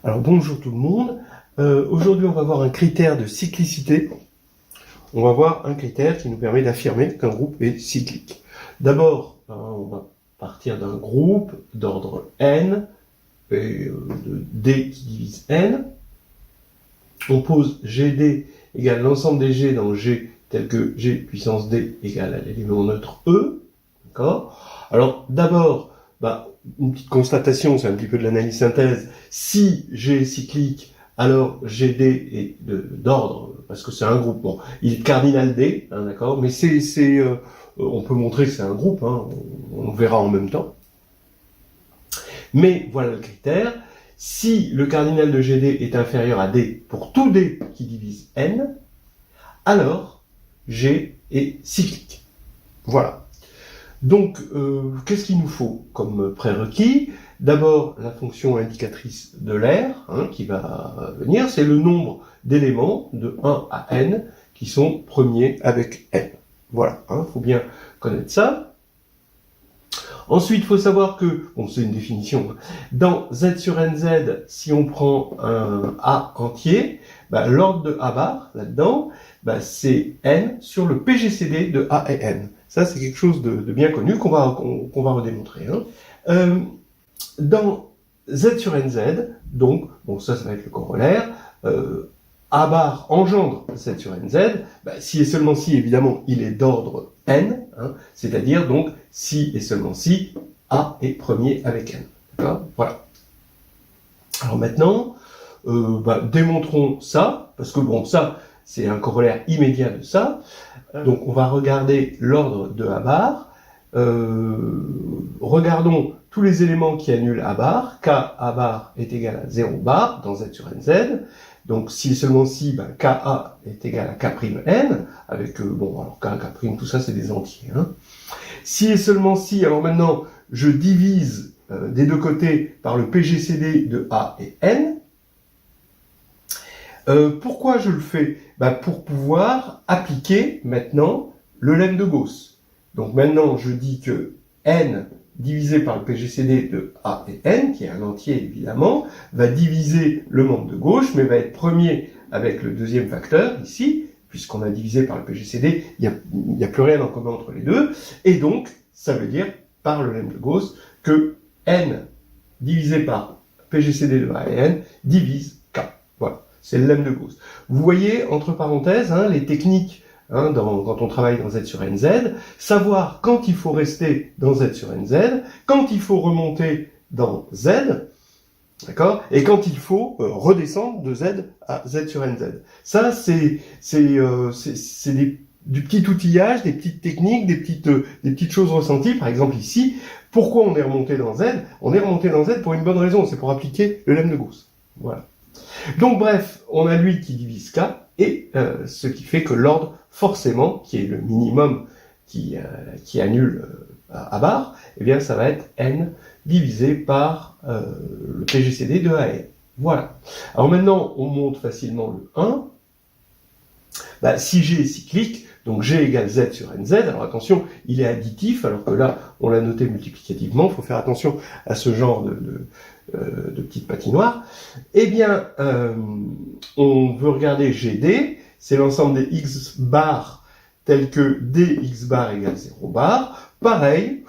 Alors bonjour tout le monde, aujourd'hui on va voir un critère de cyclicité. On va voir un critère qui nous permet d'affirmer qu'un groupe est cyclique. D'abord, on va partir d'un groupe d'ordre n, et de d qui divise n. On pose gd égale l'ensemble des g dans g tel que g puissance d égale à l'élément neutre e. D'accord ? Alors d'abord, une petite constatation, c'est un petit peu de l'analyse synthèse. Si G est cyclique, alors GD est d'ordre, parce que c'est un groupe. Bon, il est cardinal D, hein, d'accord, mais on peut montrer que c'est un groupe, hein, on verra en même temps. Mais voilà le critère. Si le cardinal de GD est inférieur à D pour tout D qui divise N, alors G est cyclique. Voilà. Donc, qu'est-ce qu'il nous faut comme prérequis? D'abord, la fonction indicatrice de l'aire, qui va venir, c'est le nombre d'éléments de 1 à n qui sont premiers avec n. Voilà, faut bien connaître ça. Ensuite, il faut savoir que, bon, c'est une définition, dans z sur nz, si on prend un a entier, l'ordre de a bar, là-dedans, c'est n sur le PGCD de a et n. Ça, c'est quelque chose de bien connu qu'on va redémontrer. Dans z sur nz, donc, bon, ça va être le corollaire, a bar engendre z sur nz, si et seulement si, évidemment, il est d'ordre n, c'est-à-dire, donc, si et seulement si, a est premier avec n. D'accord ? Voilà. Alors maintenant, démontrons ça, parce que, bon, ça, c'est un corollaire immédiat de ça. Donc on va regarder l'ordre de A bar. Regardons tous les éléments qui annulent A bar. K A bar est égal à 0 bar dans Z sur NZ. Donc si et seulement si, KA est égal à K'N, avec, alors K, K', tout ça c'est des entiers. Si et seulement si, alors maintenant je divise des deux côtés par le PGCD de A et N. Pourquoi je le fais ? Pour pouvoir appliquer maintenant le lemme de Gauss. Donc maintenant, je dis que n divisé par le PGCD de A et n, qui est un entier évidemment, va diviser le membre de gauche, mais va être premier avec le deuxième facteur, ici, puisqu'on a divisé par le PGCD, il n'y a plus rien en commun entre les deux, et donc, ça veut dire, par le lemme de Gauss, que n divisé par PGCD de A et n divise K. Voilà. C'est le lemme de Gauss. Vous voyez, entre parenthèses, les techniques quand on travaille dans Z sur NZ, savoir quand il faut rester dans Z sur NZ, quand il faut remonter dans Z, d'accord, et quand il faut redescendre de Z à Z sur NZ. Ça, c'est du petit outillage, des petites techniques, des petites choses ressenties. Par exemple ici, pourquoi on est remonté dans Z? On est remonté dans Z pour une bonne raison, c'est pour appliquer le lemme de Gauss. Voilà. Donc bref, on a lui qui divise K, et ce qui fait que l'ordre, forcément, qui est le minimum qui annule A bar, eh bien ça va être n divisé par le PGCD de A n. Voilà. Alors maintenant, on monte facilement le 1. Si G est cyclique, donc G égale Z sur NZ, alors attention, il est additif, alors que là, on l'a noté multiplicativement, il faut faire attention à ce genre de petites patinoires. Eh bien, on veut regarder GD, c'est l'ensemble des x bar tel que dx bar égale 0 bar. Pareil,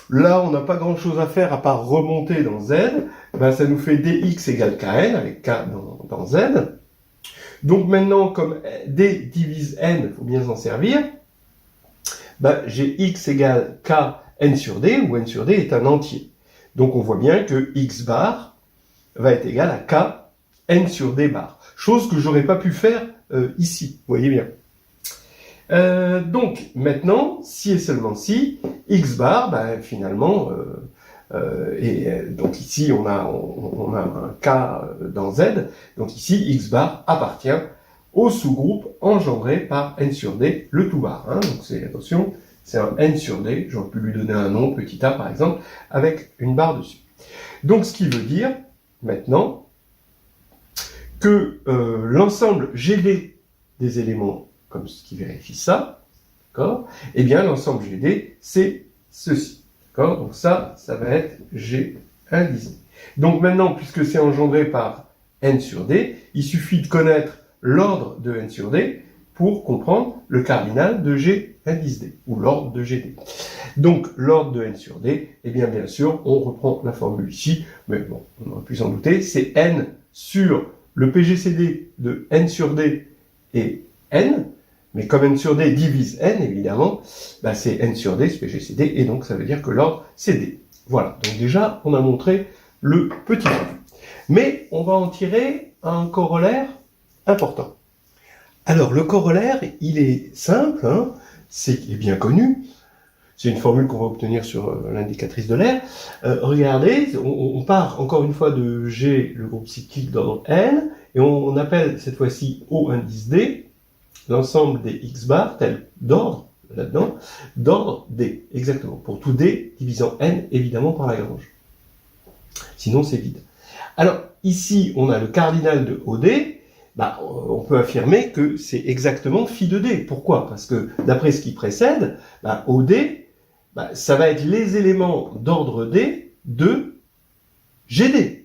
là, on n'a pas grand-chose à faire à part remonter dans Z, ça nous fait dx égale kn, avec k dans Z. Donc maintenant, comme d divise n, il faut bien s'en servir, j'ai x égale k n sur d, où n sur d est un entier. Donc on voit bien que x bar va être égal à k n sur d bar. Chose que j'aurais pas pu faire ici, vous voyez bien. Donc maintenant, si et seulement si, x bar, finalement, donc ici on a un k dans z, donc ici x bar appartient au sous-groupe engendré par n sur d, le tout bar. Donc c'est, attention, c'est un n sur d, j'aurais pu lui donner un nom, petit a par exemple, avec une barre dessus. Donc ce qui veut dire, maintenant, que l'ensemble GD des éléments, comme ce qui vérifie ça, d'accord, eh bien l'ensemble GD, c'est ceci. Donc ça va être G indisé. Donc maintenant, puisque c'est engendré par n sur d. Il suffit de connaître l'ordre de n sur d pour comprendre le cardinal de g indice d, ou l'ordre de gd. Donc, l'ordre de n sur d, eh bien sûr, on reprend la formule ici, mais bon, on aurait pu s'en douter, c'est n sur le PGCD de n sur d et n, mais comme n sur d divise n, évidemment, bah c'est n sur d, ce PGCD, et donc ça veut dire que l'ordre, c'est d. Voilà, donc déjà, on a montré le petit point. Mais on va en tirer un corollaire important. Alors, le corollaire, il est simple, hein, c'est bien connu, c'est une formule qu'on va obtenir sur l'indicatrice de l'air. Regardez, on part encore une fois de G, le groupe cyclique d'ordre N, et on appelle cette fois-ci O indice D, l'ensemble des X bar, tel d'ordre, là-dedans, d'ordre D, exactement, pour tout D divisant N, évidemment, par Lagrange. Sinon, c'est vide. Alors, ici, on a le cardinal de OD, bah, on peut affirmer que c'est exactement phi de D. Pourquoi? Parce que, d'après ce qui précède, bah, OD, bah, ça va être les éléments d'ordre D de GD.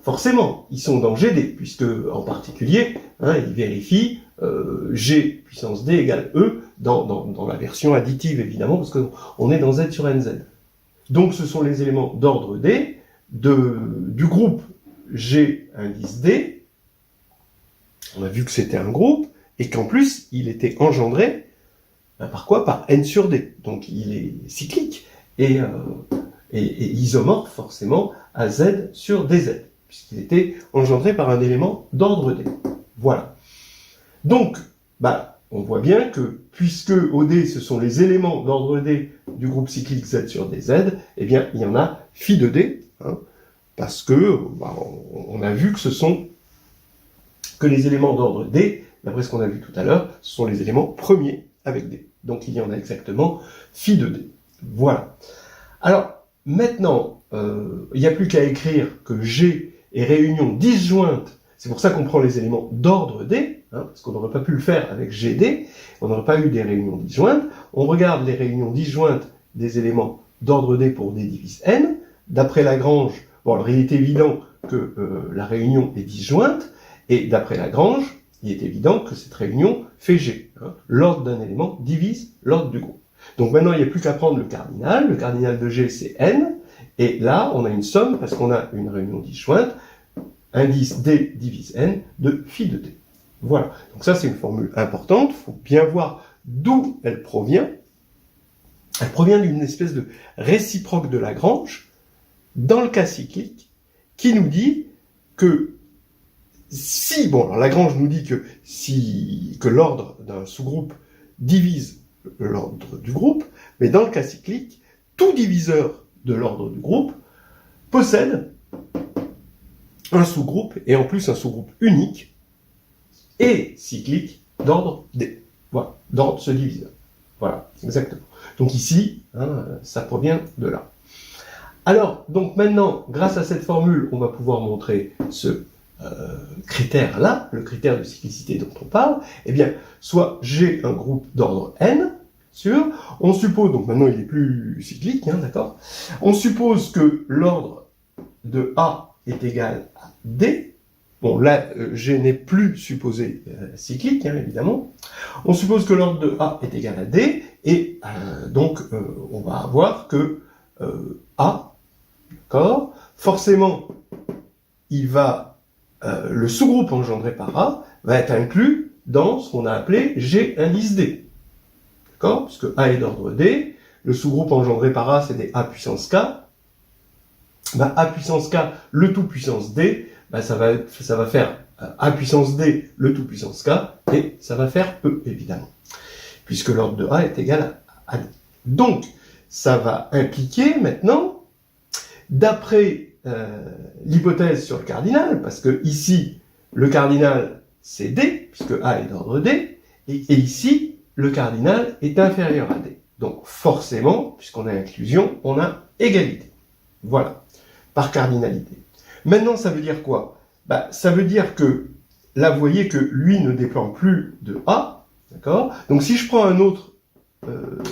Forcément, ils sont dans GD, puisque, en particulier, hein, ils vérifient G puissance D égale E dans la version additive, évidemment, parce qu'on est dans Z sur NZ. Donc, ce sont les éléments d'ordre D du groupe G indice D. On a vu que c'était un groupe, et qu'en plus, il était engendré par quoi? Par n sur d. Donc il est cyclique, et isomorphe forcément à z sur dz, puisqu'il était engendré par un élément d'ordre d. Voilà. Donc, bah, on voit bien que, puisque OD, ce sont les éléments d'ordre d du groupe cyclique z sur dz, eh bien, il y en a phi de d, hein, parce que, bah, on a vu que ce sont que les éléments d'ordre D, d'après ce qu'on a vu tout à l'heure, ce sont les éléments premiers avec D. Donc il y en a exactement phi de D. Voilà. Alors, maintenant, il n'y a plus qu'à écrire que G est réunion disjointe. C'est pour ça qu'on prend les éléments d'ordre D, hein, parce qu'on n'aurait pas pu le faire avec GD, on n'aurait pas eu des réunions disjointes. On regarde les réunions disjointes des éléments d'ordre D pour D divise N. D'après Lagrange, bon, alors il est évident que la réunion est disjointe, et d'après Lagrange, il est évident que cette réunion fait G. Hein. L'ordre d'un élément divise l'ordre du groupe. Donc maintenant, il n'y a plus qu'à prendre le cardinal. Le cardinal de G, c'est N. Et là, on a une somme, parce qu'on a une réunion disjointe, indice D divise N de phi de D. Voilà. Donc ça, c'est une formule importante. Il faut bien voir d'où elle provient. Elle provient d'une espèce de réciproque de Lagrange, dans le cas cyclique, qui nous dit que si, bon, alors Lagrange nous dit que l'ordre d'un sous-groupe divise l'ordre du groupe, mais dans le cas cyclique, tout diviseur de l'ordre du groupe possède un sous-groupe, et en plus un sous-groupe unique, et cyclique d'ordre D. Voilà, d'ordre ce diviseur. Voilà, exactement. Donc ici, hein, ça provient de là. Alors, donc maintenant, grâce à cette formule, on va pouvoir montrer ce critère-là, le critère de cyclicité dont on parle, eh bien, soit j'ai un groupe d'ordre n, sûr, on suppose, donc maintenant il est plus cyclique, hein, d'accord, on suppose que l'ordre de A est égal à D, bon là, G n'est plus supposé cyclique, hein, évidemment, on suppose que l'ordre de A est égal à D, et donc on va avoir que A, d'accord, forcément, il va le sous-groupe engendré par A va être inclus dans ce qu'on a appelé G indice D. D'accord? Puisque A est d'ordre D, le sous-groupe engendré par A, c'est des A puissance K. Bah, A puissance K, le tout puissance D, bah, ça va faire A puissance D, le tout puissance K, et ça va faire E, évidemment. Puisque l'ordre de A est égal à D. Donc, ça va impliquer maintenant, d'après l'hypothèse sur le cardinal, parce que ici, le cardinal, c'est D, puisque A est d'ordre D, et ici, le cardinal est inférieur à D. Donc, forcément, puisqu'on a inclusion, on a égalité. Voilà, par cardinalité. Maintenant, ça veut dire quoi? Bah, ça veut dire que, là, vous voyez que lui ne dépend plus de A, d'accord? Donc, si je prends un autre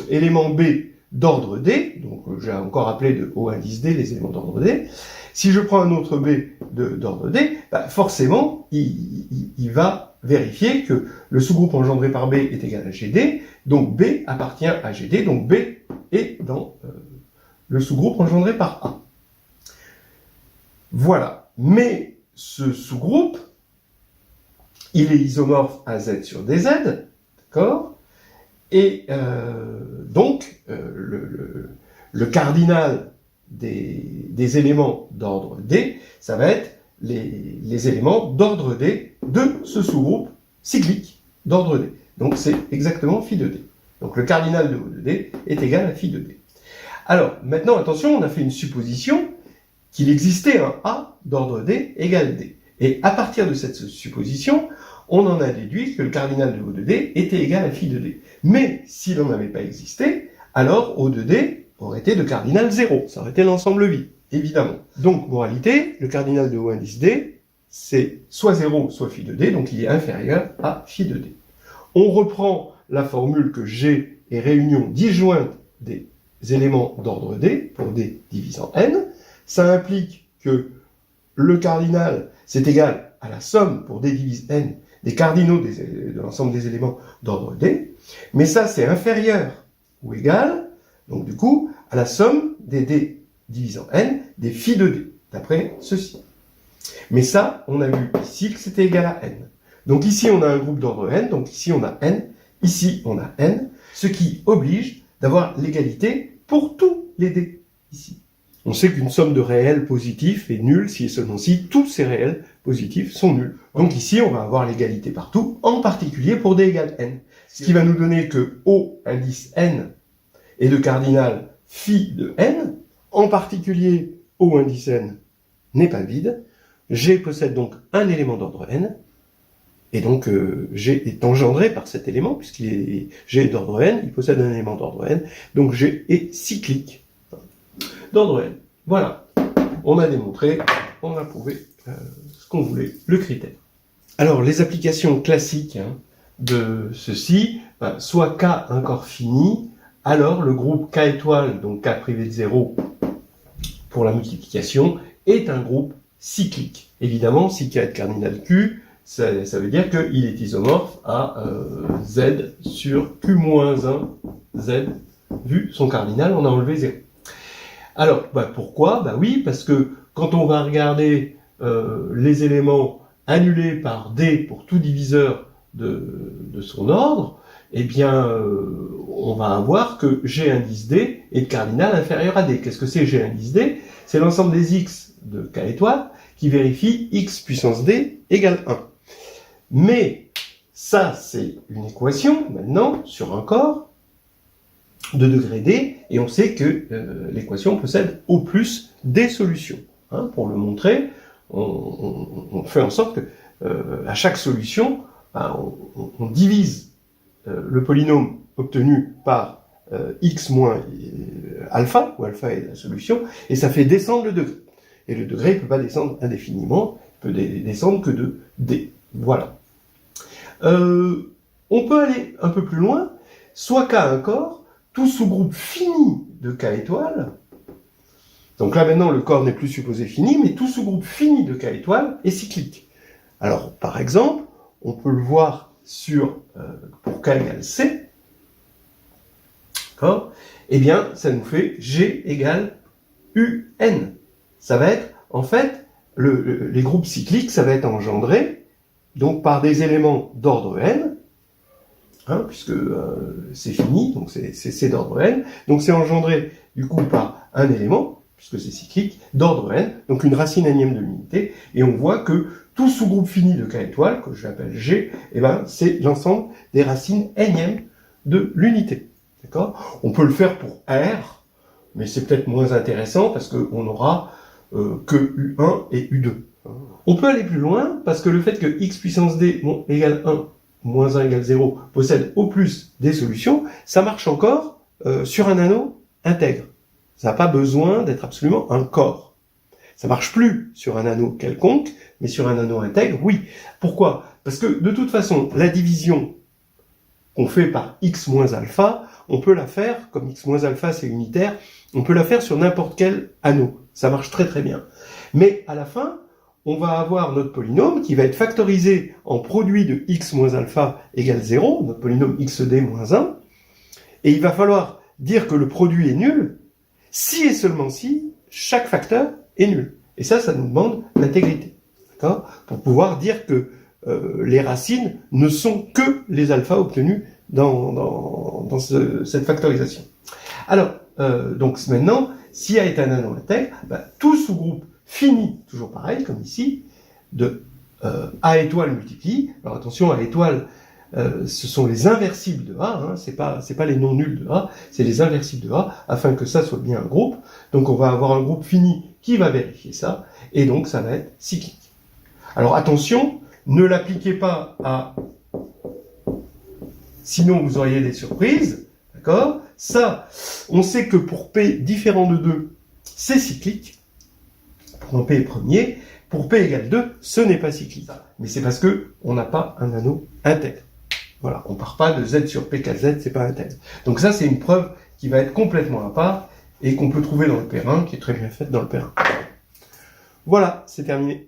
élément B d'ordre D, donc j'ai encore appelé de O indice D les éléments d'ordre D, si je prends un autre B d'ordre D, bah forcément, il va vérifier que le sous-groupe engendré par B est égal à GD, donc B appartient à GD, donc B est dans le sous-groupe engendré par A. Voilà. Mais ce sous-groupe, il est isomorphe à Z sur DZ, d'accord? Et donc, le cardinal des éléments d'ordre D, ça va être les éléments d'ordre D de ce sous-groupe cyclique d'ordre D. Donc c'est exactement phi de D. Donc le cardinal de O de D est égal à phi de D. Alors, maintenant, attention, on a fait une supposition qu'il existait un A d'ordre D égale D. Et à partir de cette supposition, on en a déduit que le cardinal de O de D était égal à phi de D. Mais s'il n'en avait pas existé, alors O de D aurait été de cardinal 0. Ça aurait été l'ensemble vide, évidemment. Donc, moralité, le cardinal de O indice D, c'est soit 0, soit phi de D, donc il est inférieur à phi de D. On reprend la formule que G est réunion disjointe des éléments d'ordre D, pour D divisant N. Ça implique que le cardinal, c'est égal à la somme, pour D divise N, des cardinaux de l'ensemble des éléments d'ordre D. Mais ça, c'est inférieur ou égal, donc du coup, à la somme des D divisant N, des phi de D, d'après ceci. Mais ça, on a vu ici que c'était égal à N. Donc ici, on a un groupe d'ordre N, donc ici, on a N, ici, on a N, ce qui oblige d'avoir l'égalité pour tous les D, ici. On sait qu'une somme de réels positifs est nulle si et seulement si tous ces réels positifs sont nuls. Donc ici, on va avoir l'égalité partout, en particulier pour D égale N. Ce qui va nous donner que O indice N est de cardinal phi de N, en particulier O indice N n'est pas vide. G possède donc un élément d'ordre N, et donc G est engendré par cet élément, G est d'ordre N, il possède un élément d'ordre N, donc G est cyclique d'ordre N. Voilà, on a démontré, on a prouvé ce qu'on voulait, le critère. Alors, les applications classiques de ceci, soit K un corps fini, alors le groupe K étoile, donc K privé de 0 pour la multiplication, est un groupe cyclique. Évidemment, si K est cardinal Q, ça veut dire qu'il est isomorphe à Z sur Q-1 Z, vu son cardinal, on a enlevé 0. Alors, pourquoi? Oui, parce que quand on va regarder les éléments annulés par D pour tout diviseur de son ordre, eh bien, on va avoir que G indice D est de cardinal inférieur à D. Qu'est-ce que c'est G indice D? C'est l'ensemble des X de K étoile qui vérifie X puissance D égale 1. Mais ça, c'est une équation, maintenant, sur un corps de degré D, et on sait que l'équation possède au plus des solutions. Pour le montrer, on fait en sorte que à chaque solution, on divise le polynôme obtenu par x moins alpha, où alpha est la solution, et ça fait descendre le degré. Et le degré ne peut pas descendre indéfiniment, il peut descendre que de D. Voilà. On peut aller un peu plus loin, soit K un corps, tout sous-groupe fini de K étoile. Donc là maintenant le corps n'est plus supposé fini, mais tout sous-groupe fini de K étoile est cyclique. Alors par exemple, on peut le voir pour K égale C, d'accord? Eh bien ça nous fait G égale UN. Ça va être, en fait, les groupes cycliques, ça va être engendré donc par des éléments d'ordre N, puisque c'est fini, donc c'est d'ordre N, donc c'est engendré du coup par un élément, puisque c'est cyclique, d'ordre N, donc une racine énième de l'unité, et on voit que tout sous-groupe fini de K étoile, que j'appelle G, c'est l'ensemble des racines énièmes de l'unité. D'accord? On peut le faire pour R, mais c'est peut-être moins intéressant parce qu'on aura que U1 et U2. On peut aller plus loin parce que le fait que x puissance D égale 1, moins 1 égale 0, possède au plus des solutions, ça marche encore sur un anneau intègre. Ça n'a pas besoin d'être absolument un corps. Ça marche plus sur un anneau quelconque, mais sur un anneau intègre, oui. Pourquoi? Parce que de toute façon, la division qu'on fait par x moins alpha, on peut la faire, comme x moins alpha c'est unitaire, on peut la faire sur n'importe quel anneau. Ça marche très très bien. Mais à la fin, on va avoir notre polynôme qui va être factorisé en produit de x moins alpha égale 0, notre polynôme xd moins 1, et il va falloir dire que le produit est nul, si et seulement si chaque facteur est nul. Et ça nous demande l'intégrité, d'accord ? Pour pouvoir dire que les racines ne sont que les alphas obtenus dans cette factorisation. Alors, donc maintenant, si A est un anneau intègre, tout sous-groupe finit, toujours pareil, comme ici, de A étoile multiplie. Alors attention, A étoile, ce sont les inversibles de A, hein, c'est pas les non nuls de A, c'est les inversibles de A, afin que ça soit bien un groupe. Donc on va avoir un groupe fini qui va vérifier ça, et donc ça va être cyclique. Alors attention, ne l'appliquez pas à... Sinon vous auriez des surprises, d'accord ? Ça, on sait que pour P différent de 2, c'est cyclique. Pour P est premier. Pour P égale 2, ce n'est pas cyclique. Mais c'est parce que on n'a pas un anneau intègre. Voilà, on part pas de Z sur P égale Z, c'est pas intègre. Donc ça, c'est une preuve qui va être complètement à part et qu'on peut trouver dans le P1, qui est très bien faite dans le P1. Voilà, c'est terminé.